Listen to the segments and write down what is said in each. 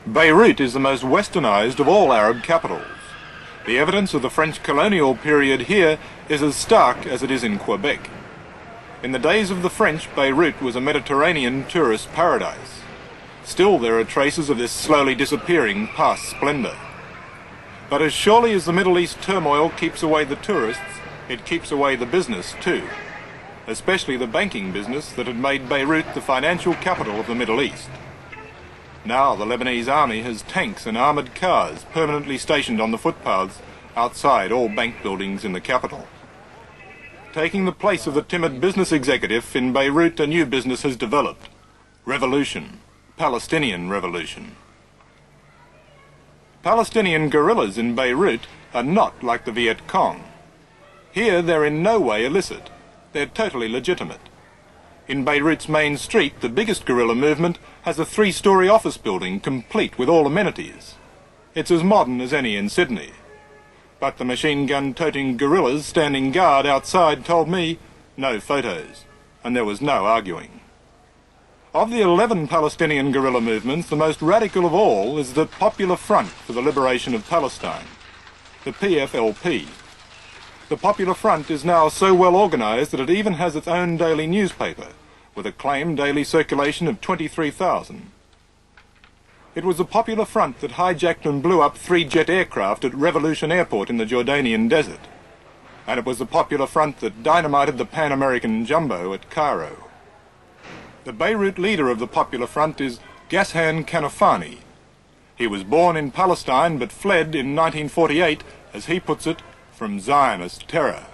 Beirut is the most westernized of all Arab capitals. The evidence of the French colonial period here is as stark as it is in Quebec. In the days of the French, Beirut was a Mediterranean tourist paradise. Still, there are traces of this slowly disappearing past splendor. But as surely as the Middle East turmoil keeps away the tourists, it keeps away the business too, especially the banking business that had made Beirut the financial capital of the Middle East. Now the Lebanese army has tanks and armoured cars permanently stationed on the footpaths outside all bank buildings in the capital. Taking the place of the timid business executive, in Beirut a new business has developed. Revolution. Palestinian revolution. Palestinian guerrillas in Beirut are not like the Viet Cong. Here they're in no way illicit. They're totally legitimate. In Beirut's main street, the biggest guerrilla movement has a 3-story office building complete with all amenities. It's as modern as any in Sydney. But the machine gun-toting guerrillas standing guard outside told me no photos, and there was no arguing. Of the 11 Palestinian guerrilla movements, the most radical of all is the Popular Front for the Liberation of Palestine, the Pflp. The Popular Front is now so well organised that it even has its own daily newspaper, with a claimed daily circulation of 23,000. It was the Popular Front that hijacked and blew up 3 jet aircraft at Revolution Airport in the Jordanian desert. And it was the Popular Front that dynamited the Pan-American Jumbo at Cairo. The Beirut leader of the Popular Front is Ghassan Kanafani. He was born in Palestine but fled in 1948, as he puts it, from Zionist terror.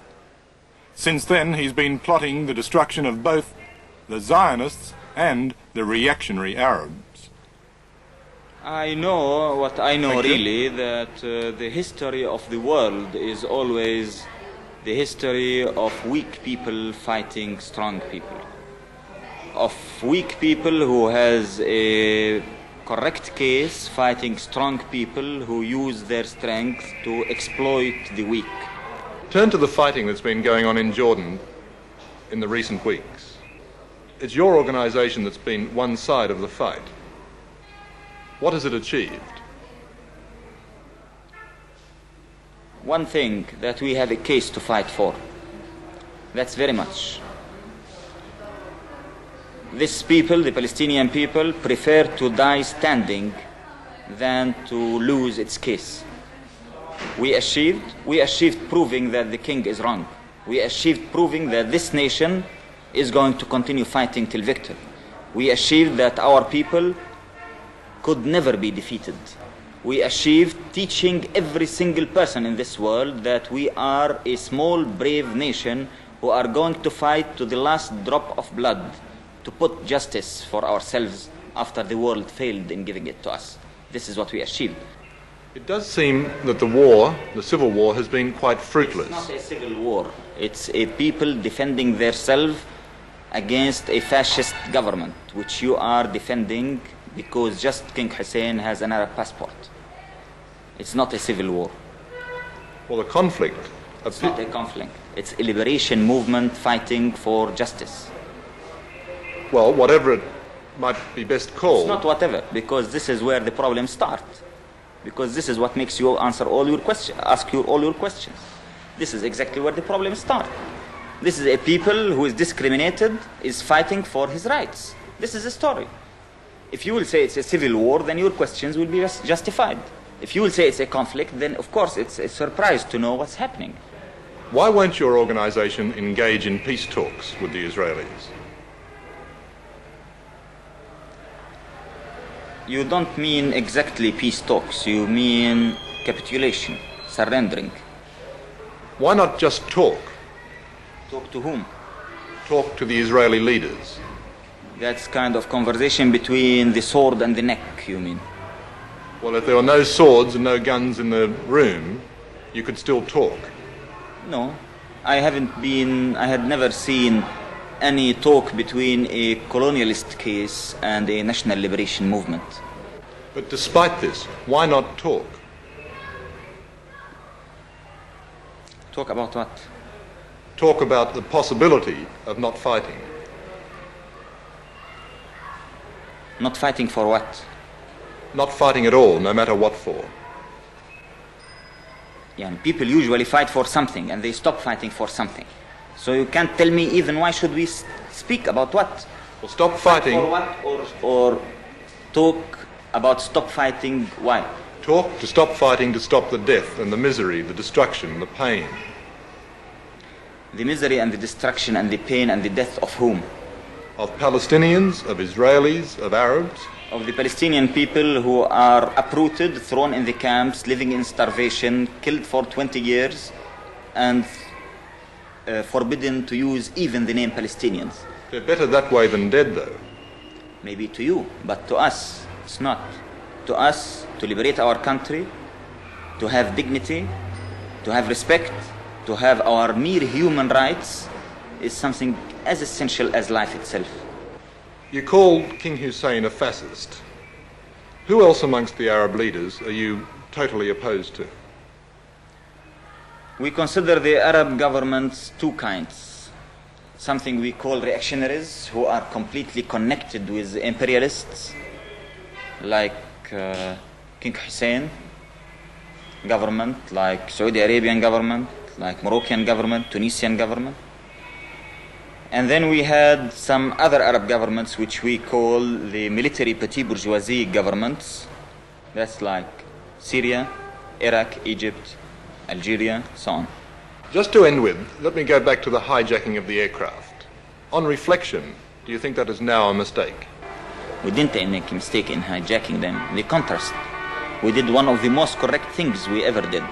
Since then he's been plotting the destruction of both the Zionists and the reactionary Arabs. I know what I know really, that the history of the world is always the history of weak people fighting strong people. Of weak people who has a correct case fighting strong people who use their strength to exploit the weak. Turn to the fighting that's been going on in Jordan in the recent weeks. It's your organisation that's been one side of the fight. What has it achieved? One thing, that we have a case to fight for. That's very much. These people, the Palestinian people, prefer to die standing than to lose its case. We achieved proving that the king is wrong. We achieved proving that this nation is going to continue fighting till victory. We achieved that our people could never be defeated. We achieved teaching every single person in this world that we are a small, brave nation who are going to fight to the last drop of blood to put justice for ourselves after the world failed in giving it to us. This is what we achieved. It does seem that the war, the civil war, has been quite fruitless. It's not a civil war. It's a people defending themselves against a fascist government, which you are defending because just King Hussein has an Arab passport. It's not a civil war. Well, the conflict... It's not a conflict. It's a liberation movement fighting for justice. Well, whatever it might be best called. It's not whatever, because this is where the problems start. Because this is what makes you answer all your questions, ask you all your questions. This is exactly where the problems start. This is a people who is discriminated, is fighting for his rights. This is a story. If you will say it's a civil war, then your questions will be justified. If you will say it's a conflict, then of course it's a surprise to know what's happening. Why won't your organization engage in peace talks with the Israelis? You don't mean exactly peace talks, you mean capitulation, surrendering. Why not just talk? Talk to whom? Talk to the Israeli leaders. That's kind of conversation between the sword and the neck, you mean? Well, if there were no swords and no guns in the room, you could still talk. No, I had never seen any talk between a colonialist case and a national liberation movement. But despite this, why not talk? Talk about what? Talk about the possibility of not fighting. Not fighting for what? Not fighting at all, no matter what for. Yeah, people usually fight for something and they stop fighting for something. So you can't tell me even why should we speak about what? Well, stop fighting. For what? Or talk about stop fighting, why? Talk to stop fighting, to stop the death and the misery, the destruction, the pain. The misery and the destruction and the pain and the death of whom? Of Palestinians, of Israelis, of Arabs. Of the Palestinian people who are uprooted, thrown in the camps, living in starvation, killed for 20 years, and forbidden to use even the name Palestinians. They're better that way than dead, though. Maybe to you, but to us, it's not. To us, to liberate our country, to have dignity, to have respect, to have our mere human rights, is something as essential as life itself. You called King Hussein a fascist. Who else amongst the Arab leaders are you totally opposed to? We consider the Arab governments two kinds. Something we call reactionaries, who are completely connected with imperialists, like King Hussein government, like Saudi Arabian government, like Moroccan government, Tunisian government. And then we had some other Arab governments which we call the military petit bourgeoisie governments. That's like Syria, Iraq, Egypt, Algeria, so on. Just to end with, let me go back to the hijacking of the aircraft. On reflection, do you think that is now a mistake? We didn't make a mistake in hijacking them. The contrast. We did one of the most correct things we ever did.